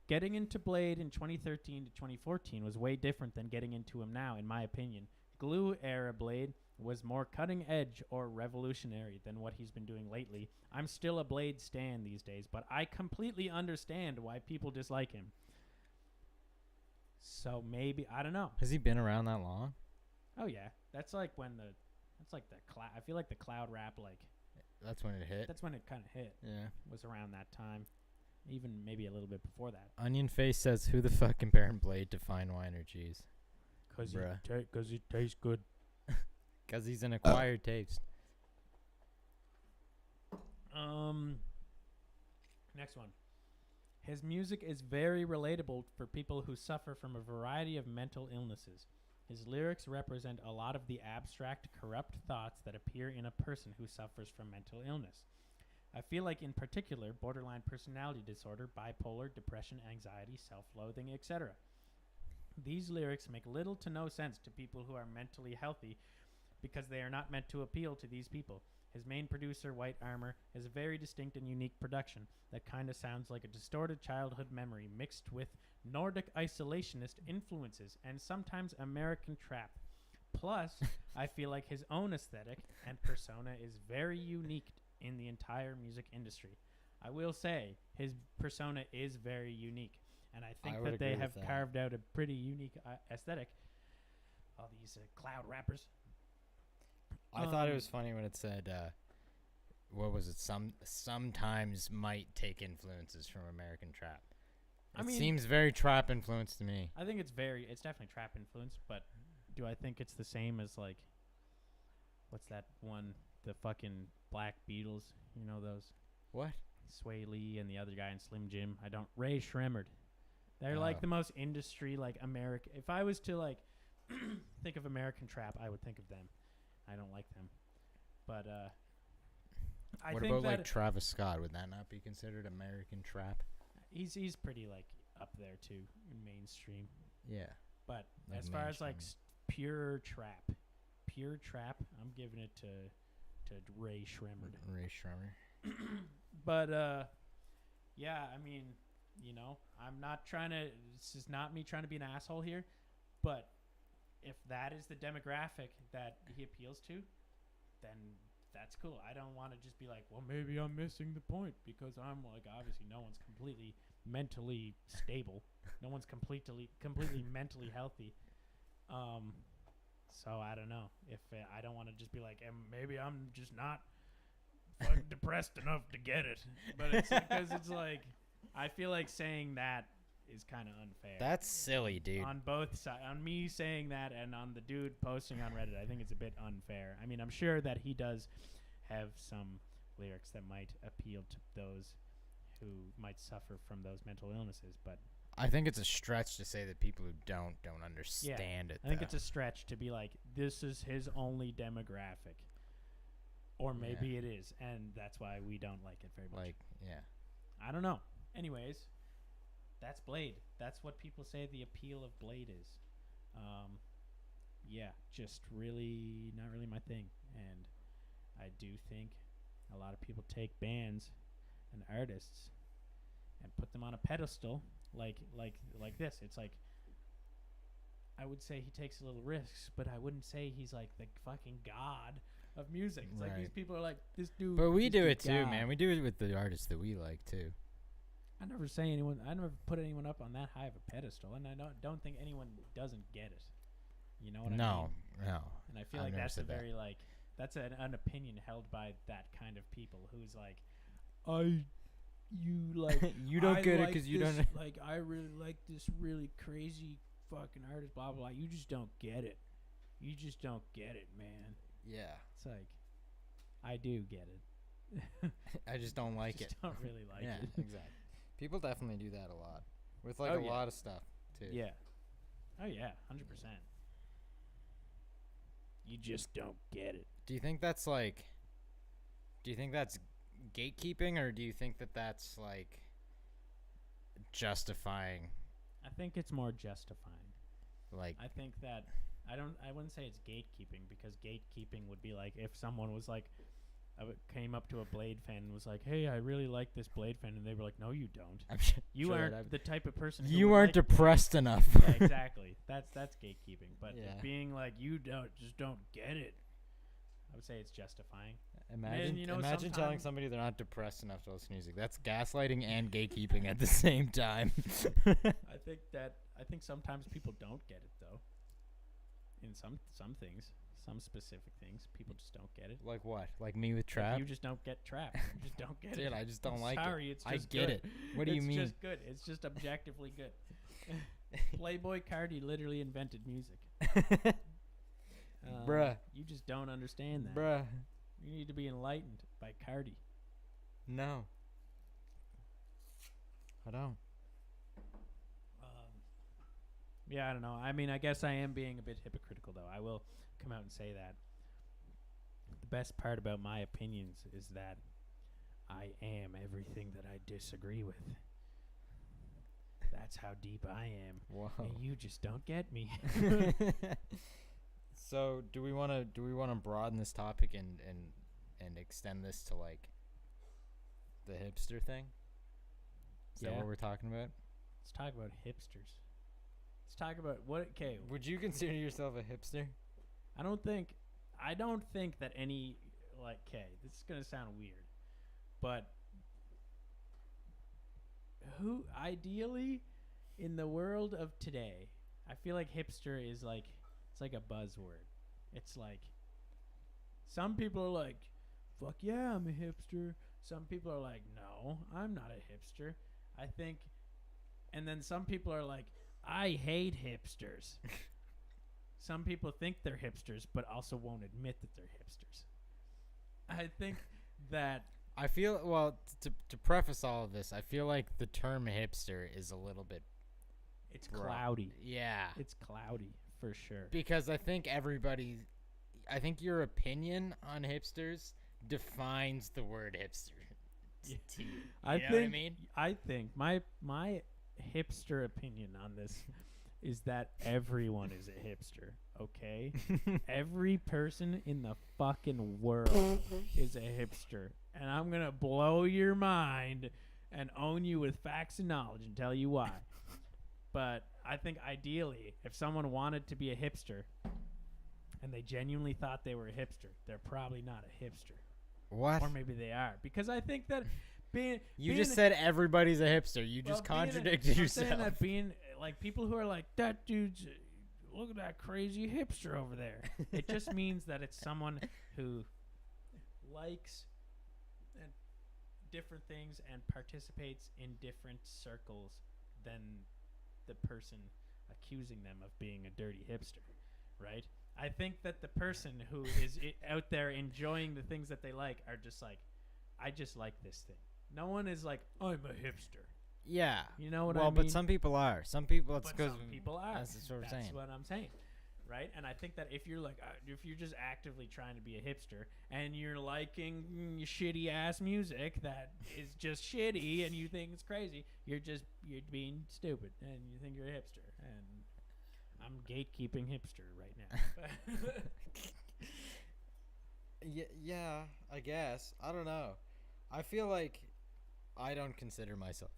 Speaker 1: Getting into Blade in 2013 to 2014 was way different than getting into him now, in my opinion. Glue era Blade was more cutting edge or revolutionary than what he's been doing lately. I'm still a Blade stan these days, but I completely understand why people dislike him. So maybe, I don't know.
Speaker 2: Has he been around that long?
Speaker 1: Oh yeah, that's like the cloud. I feel like the cloud rap, like
Speaker 2: that's when it hit.
Speaker 1: That's when it kind of hit.
Speaker 2: Yeah,
Speaker 1: was around that time, even maybe a little bit before that.
Speaker 2: Onion Face says, "Who the fuck comparing Blade to fine wine or cheese?"
Speaker 1: Cause he tastes good.
Speaker 2: Cause he's an acquired taste.
Speaker 1: Next one. His music is very relatable for people who suffer from a variety of mental illnesses. His lyrics represent a lot of the abstract, corrupt thoughts that appear in a person who suffers from mental illness. I feel like, in particular, borderline personality disorder, bipolar, depression, anxiety, self-loathing, etc. These lyrics make little to no sense to people who are mentally healthy because they are not meant to appeal to these people. His main producer, White Armor, has a very distinct and unique production that kind of sounds like a distorted childhood memory mixed with Nordic isolationist influences and sometimes American trap. Plus, I feel like his own aesthetic and persona is very unique in the entire music industry. I will say his persona is very unique, and I think that they have carved out a pretty unique aesthetic. All these cloud rappers.
Speaker 2: I thought it was funny when it said, what was it? Sometimes might take influences from American trap. It seems very trap influenced to me.
Speaker 1: I think it's definitely trap influenced, but do I think it's the same as like, what's that one? The fucking Black Beatles, you know those?
Speaker 2: What?
Speaker 1: Sway Lee and the other guy in Slim Jim. Ray Shremmerd. They're like the most industry, like American. If I was to like think of American trap, I would think of them. I don't like them, but I
Speaker 2: what
Speaker 1: think
Speaker 2: about
Speaker 1: that
Speaker 2: like Travis Scott? Would that not be considered American trap?
Speaker 1: He's pretty like up there too in mainstream.
Speaker 2: Yeah,
Speaker 1: but
Speaker 2: like
Speaker 1: as far as like pure trap, I'm giving it to Ray Shremmerd.
Speaker 2: Ray Shremmerd.
Speaker 1: But yeah, I mean, you know, I'm not trying to. This is not me trying to be an asshole here, but if that is the demographic that he appeals to, then that's cool. I don't want to just be like, well, maybe I'm missing the point because I'm like, obviously no one's completely mentally stable. No one's completely mentally healthy. So I don't know if I don't want to just be like, maybe I'm just not fucking depressed enough to get it. But it's because it's like, I feel like saying that is kind of unfair.
Speaker 2: That's silly, dude.
Speaker 1: On both sides, on me saying that and on the dude posting on Reddit, I think it's a bit unfair. I mean, I'm sure that he does have some lyrics that might appeal to those who might suffer from those mental illnesses, but
Speaker 2: I think it's a stretch to say that people who don't understand it.
Speaker 1: I think it's a stretch to be like, this is his only demographic. Or maybe it is, and that's why we don't like it very much.
Speaker 2: Like, yeah.
Speaker 1: I don't know. Anyways, that's Blade. That's what people say the appeal of Blade is. Yeah, just really not really my thing. And I do think a lot of people take bands and artists and put them on a pedestal like this. It's like, I would say he takes a little risks, but I wouldn't say he's like the fucking god of music. It's like these people are like, this dude.
Speaker 2: But we do it too,
Speaker 1: god.
Speaker 2: man. We do it with the artists that we like too.
Speaker 1: I never put anyone up on that high of a pedestal, and I don't think anyone doesn't get it. You know what I mean?
Speaker 2: No.
Speaker 1: And I feel like that's that's an opinion held by that kind of people who's like,
Speaker 2: you don't get it because you don't.
Speaker 1: Like, I really like this really crazy fucking artist, blah blah blah. You just don't get it. You just don't get it, man.
Speaker 2: Yeah.
Speaker 1: It's like, I do get it.
Speaker 2: I just don't like it.
Speaker 1: Don't really like
Speaker 2: yeah,
Speaker 1: it.
Speaker 2: Exactly. People definitely do that a lot with like a lot of stuff too.
Speaker 1: Yeah. Oh yeah, 100%. You just don't get it.
Speaker 2: Do you think that's gatekeeping, or do you think that that's like justifying?
Speaker 1: I think it's more justifying.
Speaker 2: Like,
Speaker 1: I think that I wouldn't say it's gatekeeping, because gatekeeping would be like if someone was like, came up to a Blade fan and was like, "Hey, I really like this Blade fan," and they were like, "No, you don't. You aren't the type of person.
Speaker 2: You aren't depressed enough."
Speaker 1: Yeah, exactly. That's gatekeeping. But being like, you don't get it, I would say it's justifying.
Speaker 2: Imagine telling somebody they're not depressed enough to listen to music. That's gaslighting and gatekeeping at the same time.
Speaker 1: I think sometimes people don't get it though. In some things. Some specific things, people just don't get it.
Speaker 2: Like what? Like me with trap?
Speaker 1: Like you just don't get trap. You just don't get it.
Speaker 2: Dude, I just don't like
Speaker 1: sorry,
Speaker 2: it.
Speaker 1: It's just
Speaker 2: I get it. What do you mean?
Speaker 1: It's just good. It's just objectively good. Playboy Cardi literally invented music.
Speaker 2: Bruh.
Speaker 1: You just don't understand that.
Speaker 2: Bruh.
Speaker 1: You need to be enlightened by Cardi.
Speaker 2: No. I don't.
Speaker 1: Yeah, I don't know. I mean, I guess I am being a bit hypocritical, though. I will come out and say that. The best part about my opinions is that I am everything that I disagree with. That's how deep I am.
Speaker 2: Whoa.
Speaker 1: And you just don't get me.
Speaker 2: So, do we want to broaden this topic and extend this to like the hipster thing? Is that what we're talking about?
Speaker 1: Let's talk about hipsters. Let's talk about what. Okay.
Speaker 2: Would you consider yourself a hipster?
Speaker 1: I don't think that any, like, okay, this is going to sound weird, but who, ideally, in the world of today, I feel like hipster is like, it's like a buzzword. It's like, some people are like, fuck yeah, I'm a hipster. Some people are like, no, I'm not a hipster. I think, and then some people are like, I hate hipsters. Some people think they're hipsters, but also won't admit that they're hipsters. I think that...
Speaker 2: I feel, well, to preface all of this, I feel like the term hipster is a little bit...
Speaker 1: It's cloudy.
Speaker 2: Yeah.
Speaker 1: It's cloudy, for sure.
Speaker 2: Because I think your opinion on hipsters defines the word hipster to you. Know what I mean?
Speaker 1: I think my hipster opinion on this is that everyone is a hipster, okay? Every person in the fucking world is a hipster. And I'm going to blow your mind and own you with facts and knowledge and tell you why. But I think ideally, if someone wanted to be a hipster and they genuinely thought they were a hipster, they're probably not a hipster.
Speaker 2: What?
Speaker 1: Or maybe they are. Because I think that...
Speaker 2: You just said everybody's a hipster. You just contradicted yourself.
Speaker 1: I'm saying that being like people who are like, that dude's, look at that crazy hipster over there. It just means that it's someone who likes different things and participates in different circles than the person accusing them of being a dirty hipster, right? I think that the person who is out there enjoying the things that they like are just like, I just like this thing. No one is like, I'm a hipster.
Speaker 2: Yeah.
Speaker 1: You know what I mean?
Speaker 2: Well, but some people are. Some people,
Speaker 1: some people are.
Speaker 2: That's what I'm saying.
Speaker 1: That's what I'm saying. right? And I think that if you're like, if you're just actively trying to be a hipster and you're liking shitty ass music that is just shitty and you think it's crazy, you're being stupid and you think you're a hipster. And I'm gatekeeping hipster right now.
Speaker 2: Yeah, I guess. I don't know. I feel like I don't consider myself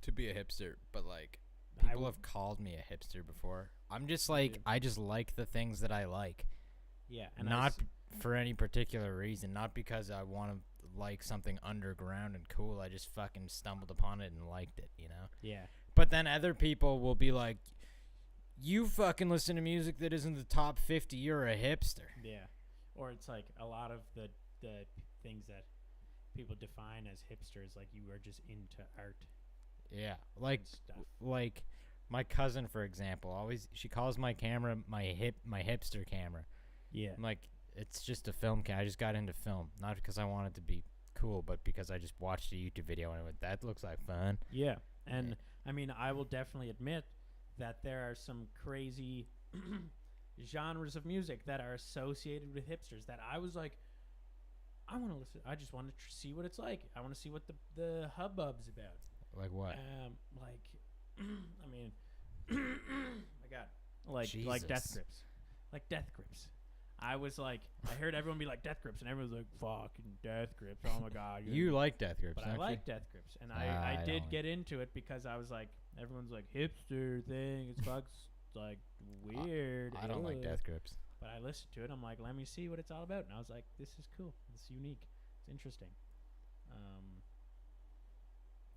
Speaker 2: to be a hipster, but like people have called me a hipster before. I'm just like, I just like the things that I like.
Speaker 1: Yeah, and
Speaker 2: not for any particular reason, not because I want to like something underground and cool. I just fucking stumbled upon it and liked it, you know?
Speaker 1: Yeah.
Speaker 2: But then other people will be like, you fucking listen to music that isn't the top 50, you're a hipster.
Speaker 1: Yeah. Or it's like a lot of the things that people define as hipsters, like you are just into art.
Speaker 2: Yeah, like my cousin, for example, she calls my camera my hipster camera.
Speaker 1: Yeah.
Speaker 2: I'm like, it's just a film camera. I just got into film, not because I wanted to be cool, but because I just watched a YouTube video and I went, that looks like fun.
Speaker 1: Yeah, and I mean, I will definitely admit that there are some crazy genres of music that are associated with hipsters that I was like, I want to listen. I just want to see what it's like. I want to see what the hubbub's about.
Speaker 2: Like what?
Speaker 1: I mean, my God, like Death Grips, I was like, I heard everyone be like Death Grips, and everyone was like, fucking Death Grips. Oh my God.
Speaker 2: You like Death Grips,
Speaker 1: but I like Death Grips, and I did get into it because I was like, everyone's like hipster thing. It's like weird.
Speaker 2: I don't like Death Grips.
Speaker 1: But I listened to it. I'm like, let me see what it's all about. And I was like, this is cool. It's unique. It's interesting.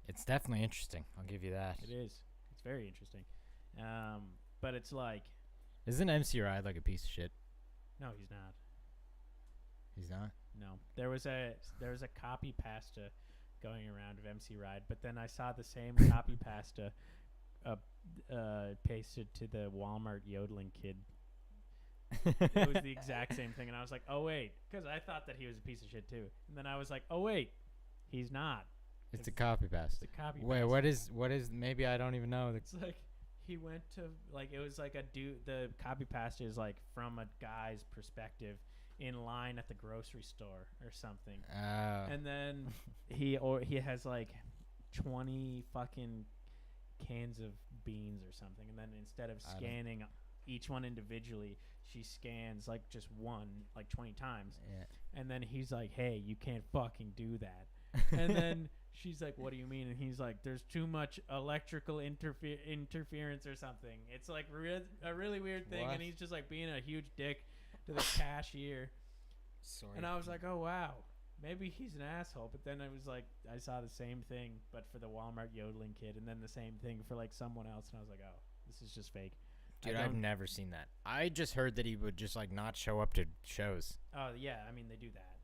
Speaker 2: It's definitely interesting. I'll give you that.
Speaker 1: It is. It's very interesting. But it's like,
Speaker 2: isn't MC Ride like a piece of shit?
Speaker 1: No, he's not.
Speaker 2: He's not?
Speaker 1: No. There was a copy pasta going around of MC Ride, but then I saw the same copy pasta pasted to the Walmart yodeling kid. It was the exact same thing, and I was like, oh wait, because I thought that he was a piece of shit too, and then I was like, oh wait, he's not.
Speaker 2: It's a copy pasta.
Speaker 1: It's a copy.
Speaker 2: Wait, what is? Maybe I don't even know.
Speaker 1: It's like he went to it was like a dude. The copy pasta is like from a guy's perspective in line at the grocery store or something, and then he has like 20 fucking cans of beans or something, and then instead of scanning each one individually, she scans like just one like 20 times. Yeah. And then he's like, hey, you can't fucking do that. And then she's like, what do you mean? And he's like, there's too much electrical interference or something. It's like a really weird thing.
Speaker 2: What?
Speaker 1: And he's just like being a huge dick to the cashier.
Speaker 2: Sorry.
Speaker 1: And I was like, oh wow, maybe he's an asshole. But then I was like, I saw the same thing but for the Walmart yodeling kid, and then the same thing for like someone else, and I was like, oh, this is just fake.
Speaker 2: Dude, I've never seen that. I just heard that he would just like not show up to shows.
Speaker 1: Oh yeah, I mean they do that.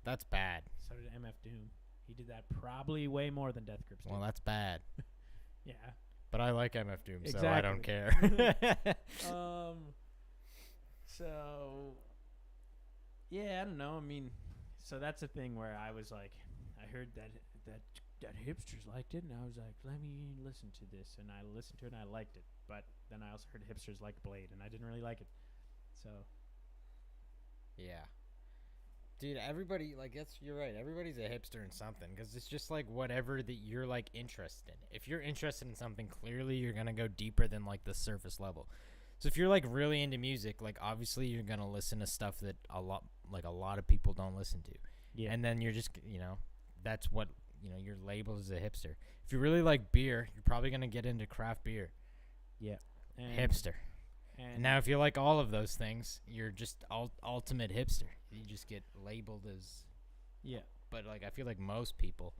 Speaker 2: That's bad.
Speaker 1: So did MF Doom. He did that probably way more than Death Grips did.
Speaker 2: Well, that's bad.
Speaker 1: Yeah.
Speaker 2: But I like MF Doom,
Speaker 1: exactly.
Speaker 2: So I don't care.
Speaker 1: So yeah, I don't know. I mean, so that's a thing where I was like, I heard that hipsters liked it, and I was like, let me listen to this, and I listened to it and I liked it. But then I also heard hipsters like Blade, and I didn't really like it. So
Speaker 2: yeah. Dude, everybody, like, you're right. Everybody's a hipster in something, because it's just, like, whatever that you're, like, interested in. If you're interested in something, clearly you're going to go deeper than, like, the surface level. So if you're, like, really into music, like, obviously you're going to listen to stuff that a lot of people don't listen to. Yeah. And then you're just, that's what, you're labeled as a hipster. If you really like beer, you're probably going to get into craft beer.
Speaker 1: Yeah.
Speaker 2: And hipster. And now if you like all of those things, you're just ultimate hipster. You just get labeled as...
Speaker 1: Yeah.
Speaker 2: But, like, I feel like most people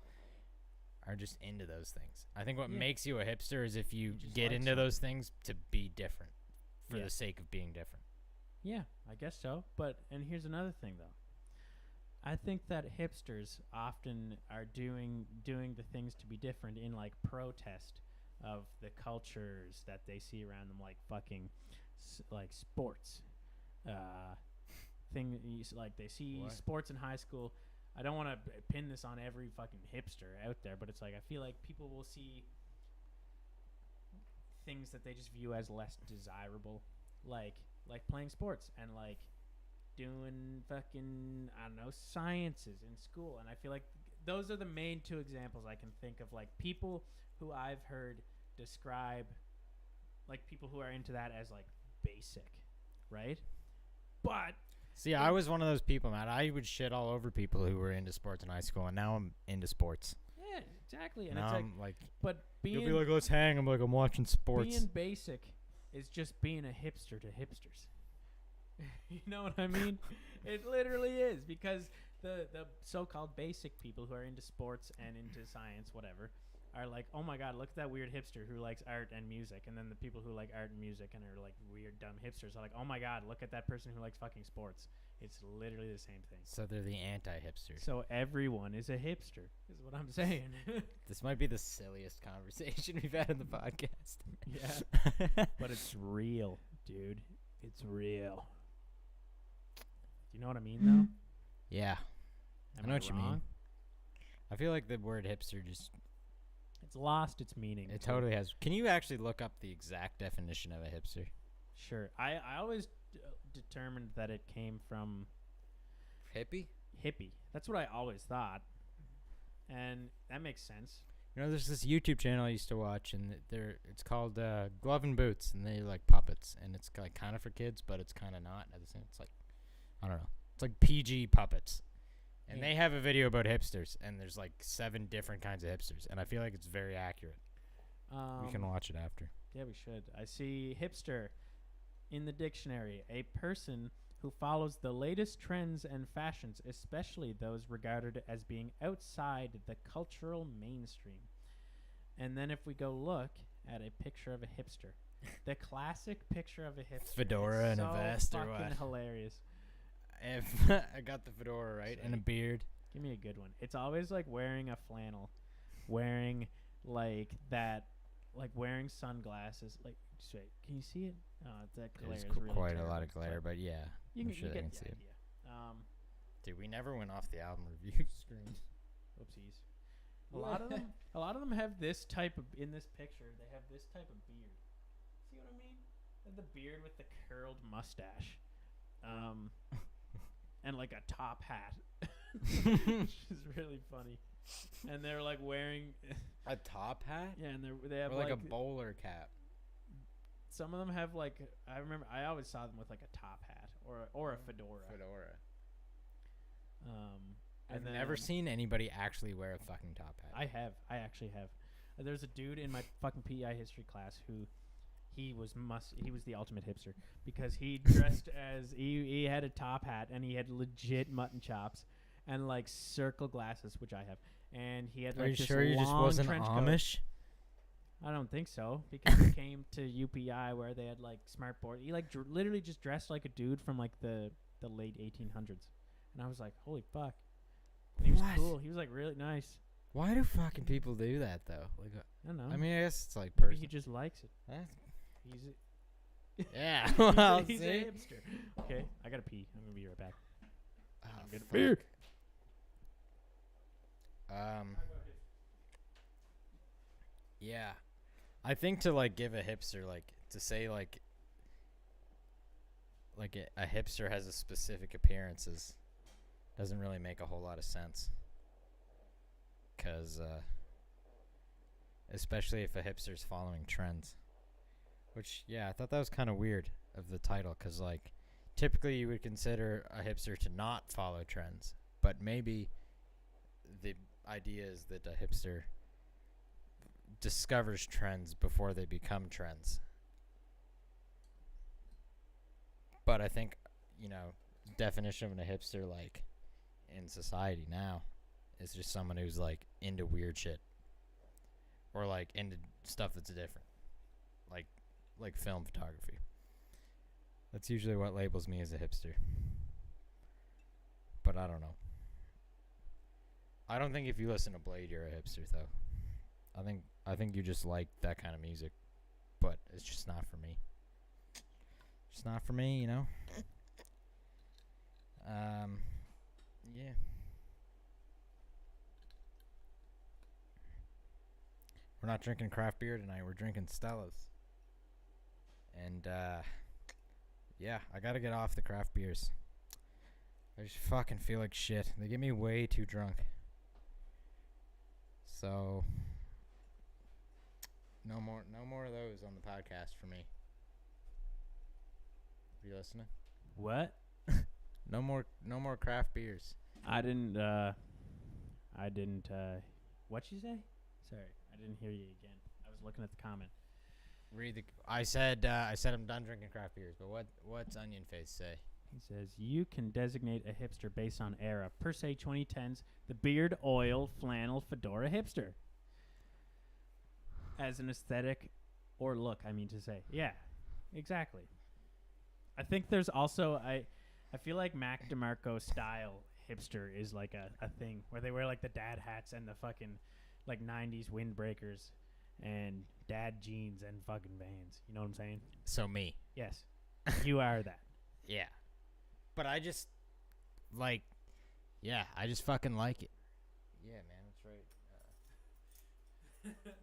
Speaker 2: are just into those things. I think what makes you a hipster is if you get like into those things to be different for the sake of being different.
Speaker 1: Yeah, I guess so. And here's another thing, though. I think that hipsters often are doing the things to be different in, like, protest of the cultures that they see around them, like fucking like sports things, like they see sports in high school. I don't want to pin this on every fucking hipster out there, but it's like I feel like people will see things that they just view as less desirable, like like playing sports and like doing fucking, I don't know, sciences in school. And I feel like those are the main two examples I can think of, like people who I've heard describe like people who are into that as like basic, right? But
Speaker 2: See, I was one of those people, man. I would shit all over people who were into sports in high school, and now I'm into sports.
Speaker 1: yeah, exactly. And
Speaker 2: Now
Speaker 1: it's
Speaker 2: I'm like,
Speaker 1: but
Speaker 2: you'll
Speaker 1: being
Speaker 2: be like, let's hang. I'm like, I'm watching sports.
Speaker 1: being basic is just being a hipster to hipsters. You know what I mean? It literally is, because the so-called basic people who are into sports and into science, whatever, are like, oh my god, look at that weird hipster who likes art and music. And then the people who like art and music and are like weird dumb hipsters are like, oh my god, look at that person who likes fucking sports. It's literally the same thing.
Speaker 2: So they're the anti-hipsters.
Speaker 1: So everyone is a hipster, is what I'm saying.
Speaker 2: This might be the silliest conversation we've had in the podcast.
Speaker 1: Yeah. But it's real, dude. It's real. Do you know what I mean, though?
Speaker 2: Yeah.
Speaker 1: Am
Speaker 2: I know what you mean.
Speaker 1: wrong?
Speaker 2: I feel like the word hipster just,
Speaker 1: It's lost its meaning.
Speaker 2: it totally has. Can you actually look up the exact definition of a hipster?
Speaker 1: Sure. I always determined that it came from
Speaker 2: Hippie?
Speaker 1: hippie. That's what I always thought. And that makes sense.
Speaker 2: You know, there's this YouTube channel I used to watch, and it's called Glove and Boots, and they like puppets, and it's like kind of for kids, but it's kind of not. At the same, it's like, I don't know, it's like PG puppets, and
Speaker 1: Yeah.
Speaker 2: they have a video about hipsters, and there's like 7 different kinds of hipsters, and I feel like it's very accurate. We can watch it after.
Speaker 1: Yeah, we should. I see hipster in the dictionary, a person who follows the latest trends and fashions, especially those regarded as being outside the cultural mainstream. And then if we go look at a picture of a hipster, the classic picture of a hipster,
Speaker 2: Fedora
Speaker 1: it's
Speaker 2: and a
Speaker 1: so
Speaker 2: vest or
Speaker 1: fucking
Speaker 2: what?
Speaker 1: hilarious.
Speaker 2: If I got the fedora right and a
Speaker 1: Sweet.
Speaker 2: beard.
Speaker 1: Give me a good one. It's always like wearing a flannel, wearing like that, like wearing sunglasses. Like, just wait, can you see it? Oh, that glare
Speaker 2: There's
Speaker 1: is really
Speaker 2: quite a
Speaker 1: terrible.
Speaker 2: lot of glare,
Speaker 1: But
Speaker 2: but yeah,
Speaker 1: you
Speaker 2: I'm
Speaker 1: can,
Speaker 2: sure
Speaker 1: you
Speaker 2: they
Speaker 1: get
Speaker 2: can
Speaker 1: the
Speaker 2: see it.
Speaker 1: idea.
Speaker 2: Dude, we never went off the album review screen.
Speaker 1: Oopsies. A lot of them have this type of, in this picture, they have this type of beard. See what I mean? They have the beard with the curled mustache. And like a top hat. Which is really funny. And they're like wearing
Speaker 2: A top hat?
Speaker 1: yeah, and they have
Speaker 2: Or like a
Speaker 1: like
Speaker 2: bowler cap?
Speaker 1: some of them have like, I remember I always saw them with like a top hat or a fedora.
Speaker 2: Fedora.
Speaker 1: And
Speaker 2: I've
Speaker 1: then
Speaker 2: never seen anybody actually wear a fucking top hat.
Speaker 1: I actually have. There's a dude in my fucking PEI history class who he was the ultimate hipster because he dressed as he had a top hat and he had legit mutton chops and like circle glasses, which I have, and he had like
Speaker 2: Are you
Speaker 1: this
Speaker 2: sure you just
Speaker 1: long
Speaker 2: wasn't
Speaker 1: trench coat.
Speaker 2: Amish?
Speaker 1: I don't think so, because he came to UPI where they had like smart board. He like literally just dressed like a dude from like the late 1800s, and I was like, holy fuck. And he was
Speaker 2: What?
Speaker 1: cool. He was like really nice.
Speaker 2: Why do fucking people do that though? Like,
Speaker 1: I don't know.
Speaker 2: I mean, I guess it's like
Speaker 1: maybe
Speaker 2: personal.
Speaker 1: he just likes it.
Speaker 2: Huh?
Speaker 1: He's
Speaker 2: Yeah.
Speaker 1: he's,
Speaker 2: Well,
Speaker 1: he's
Speaker 2: see?
Speaker 1: a hipster. Okay, I gotta pee. I'm gonna be right back.
Speaker 2: Oh,
Speaker 1: I'm good.
Speaker 2: fuck.
Speaker 1: Beer.
Speaker 2: Yeah, I think to like give a hipster like to say like a hipster has a specific appearances doesn't really make a whole lot of sense. 'Cause especially if a hipster's following trends, which yeah, I thought that was kind of weird of the title, 'cause like typically you would consider a hipster to not follow trends, but maybe the idea is that a hipster discovers trends before they become trends. But I think, you know, definition of a hipster like in society now is just someone who's like into weird shit or like into stuff that's different, like film photography. That's usually what labels me as a hipster. But I don't know. I don't think if you listen to Blade you're a hipster though. I think you just like that kind of music, but it's just not for me. Just not for me, you know. Yeah. We're not drinking craft beer tonight. We're drinking Stella's. And Yeah, I gotta get off the craft beers. I just fucking feel like shit. They get me way too drunk. So no more of those on the podcast for me. Are you listening?
Speaker 1: What?
Speaker 2: No more craft beers.
Speaker 1: I didn't. What'd you say? Sorry, I didn't hear you again. I was looking at the comment.
Speaker 2: I said I'm done drinking craft beers, but what's Onion Face say?
Speaker 1: He says you can designate a hipster based on era. Per se 2010s, the beard, oil, flannel, fedora hipster. As an aesthetic or look, I mean to say. Yeah, exactly. I think there's also I feel like Mac DeMarco style hipster is like a thing where they wear like the dad hats and the fucking like 90s windbreakers and dad jeans and fucking Vans. You know what I'm saying?
Speaker 2: So me.
Speaker 1: Yes. You are that.
Speaker 2: Yeah. But I just like, yeah, I just fucking like it. Yeah, man, that's right.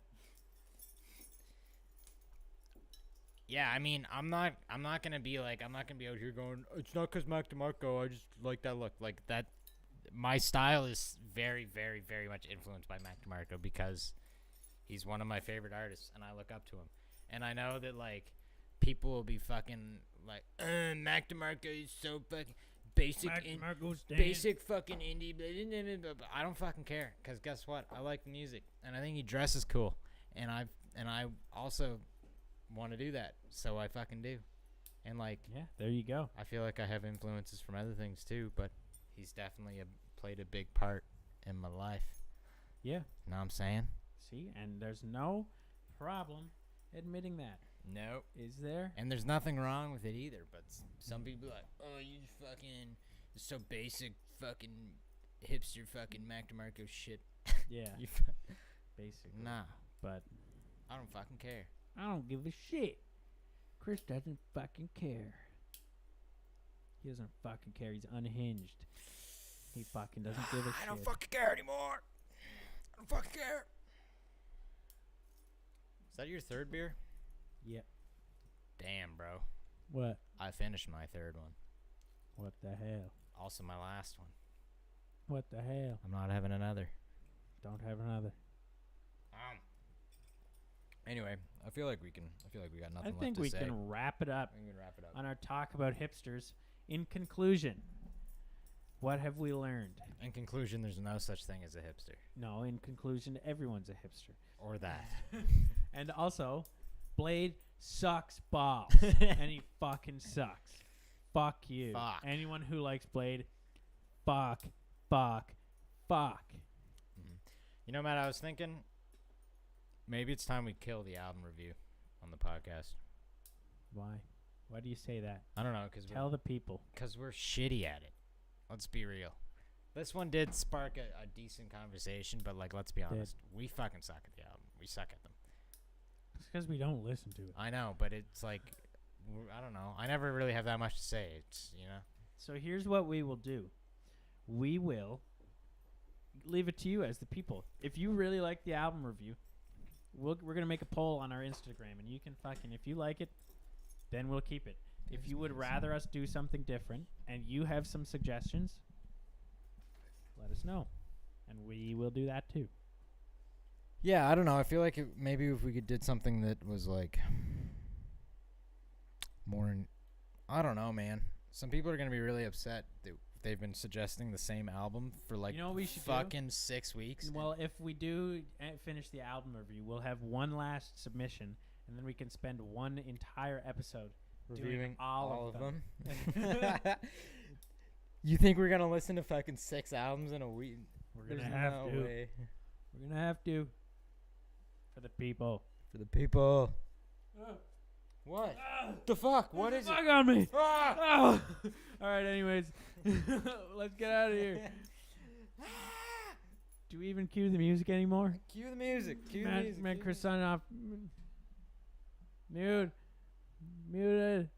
Speaker 2: Yeah, I mean, I'm not gonna be out here going, it's not 'cause Mac DeMarco, I just like that look. Like that, my style is very, very, very much influenced by Mac DeMarco because he's one of my favorite artists and I look up to him. And I know that like people will be fucking like, Mac DeMarco is so fucking basic, basic fucking indie. Blah, blah, blah, blah. I don't fucking care because guess what? I like the music and I think he dresses cool, and I also want to do that, so I fucking do. And like,
Speaker 1: yeah, there you go.
Speaker 2: I feel like I have influences from other things too, but he's definitely played a big part in my life.
Speaker 1: Yeah.
Speaker 2: Know what I'm saying?
Speaker 1: See, and there's no problem admitting that.
Speaker 2: Nope.
Speaker 1: Is there?
Speaker 2: And there's nothing wrong with it either, but some people are like, oh, you fucking so basic fucking hipster fucking Mac DeMarco shit.
Speaker 1: Yeah. Basically.
Speaker 2: Nah.
Speaker 1: But
Speaker 2: I don't fucking care.
Speaker 1: I don't give a shit. Chris doesn't fucking care. He doesn't fucking care. He's unhinged. He fucking doesn't give a shit.
Speaker 2: I don't fucking care anymore. I don't fucking care. Is that your third beer?
Speaker 1: Yep.
Speaker 2: Damn, bro.
Speaker 1: What?
Speaker 2: I finished my third one.
Speaker 1: What the hell?
Speaker 2: Also my last one.
Speaker 1: What the hell?
Speaker 2: I'm not having another.
Speaker 1: Don't have another.
Speaker 2: Anyway, I feel like we got nothing left to say.
Speaker 1: I think we can wrap it up.
Speaker 2: We can wrap it up
Speaker 1: On our talk about hipsters. In conclusion, what have we learned?
Speaker 2: In conclusion, there's no such thing as a hipster.
Speaker 1: No, in conclusion, everyone's a hipster.
Speaker 2: Or that.
Speaker 1: And also, Blade sucks balls. And he fucking sucks. Fuck you.
Speaker 2: Fuck.
Speaker 1: Anyone who likes Blade, fuck. Mm-hmm.
Speaker 2: You know, Matt, I was thinking maybe it's time we kill the album review on the podcast.
Speaker 1: Why? Why do you say that?
Speaker 2: I don't know.
Speaker 1: Tell the people.
Speaker 2: Because we're shitty at it. Let's be real. This one did spark a decent conversation, but like, let's be honest. We fucking suck at the album. We suck at them.
Speaker 1: It's because we don't listen to it.
Speaker 2: I know, but it's like, I don't know. I never really have that much to say. It's, you know.
Speaker 1: So here's what we will do. We will leave it to you as the people. If you really like the album review, we're going to make a poll on our Instagram, and you can fucking, if you like it, then we'll keep it. If you would rather us do something different and you have some suggestions, let us know. And we will do that too.
Speaker 2: Yeah, I don't know. I feel like maybe if we did something that was like more I don't know, man. Some people are going to be really upset that they've been suggesting the same album for like,
Speaker 1: you know what we should
Speaker 2: fucking
Speaker 1: do?
Speaker 2: 6 weeks.
Speaker 1: Well, if we do finish the album review, we'll have one last submission, and then we can spend one entire episode
Speaker 2: reviewing
Speaker 1: all of them.
Speaker 2: You think we're going to listen to fucking 6 albums in a week?
Speaker 1: We're going to have to. Way. We're going to have to. For the people.
Speaker 2: For the people. What? The fuck? What is it?
Speaker 1: Fuck on me. Oh. All right, anyways. Let's get out of here. Do we even cue the music anymore?
Speaker 2: Cue the music. Cue the music.
Speaker 1: Man, Chris, sign off. Muted. Muted.